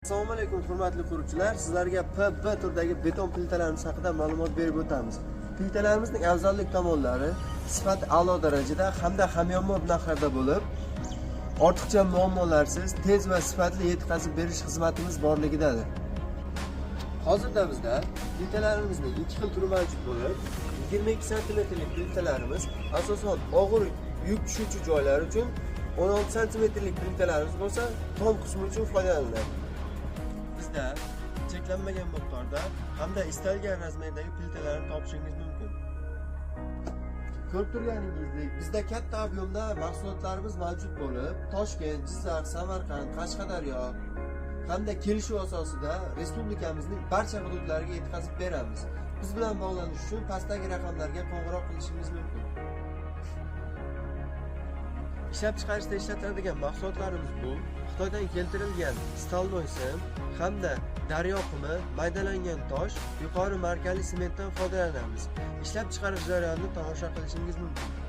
Assalomu alaykum hurmatli ko'ruvchilar. Sizlarga PP turdagi beton plitalarimiz haqida ma'lumot berib o'tamiz. Plitalarimizning afzallik tomonlari sifat a'lo darajada hamda hamyonbop narxlarda bo'lib, ortiqcha muammolarsiz tez va sifatli yetkazib berish xizmatimiz borligidadir. Hozirda bizda plitalarimizning ikki xil turi mavjud bo'lib, 22 cm plitalarimiz asosan og'ir yuk tushuvchi joylar uchun, 16 cm plitalarimiz bo'lsa tom qismi uchun foydalaniladi. Bizda cheklanmagan miqdorda hamda istalgan razmerdagi plitalarni topishingiz mumkin. Ko'rib turganingizdek, bizda katta ob'yomda mahsulotlarimiz mavjud bo'lib, Toshkent, Jizzax, Samarqand, Qashqadaryo hamda kelishuv asosida respublikamizning barcha hududlariga yetkazib beramiz. Biz bilan bog'lanish uchun pastdagi raqamlarga qo'ng'iroq qilishingiz mumkin. Ishlab chiqarishda ishlatiladigan mahsulotlarimiz bu Xitoydan keltirilgan stolnoy sim hamda daryo qumi, maydalangan tosh, yuqori markali sementdan foydalanamiz. Ishlab chiqarish jarayonini tomosha qilishingiz mumkin.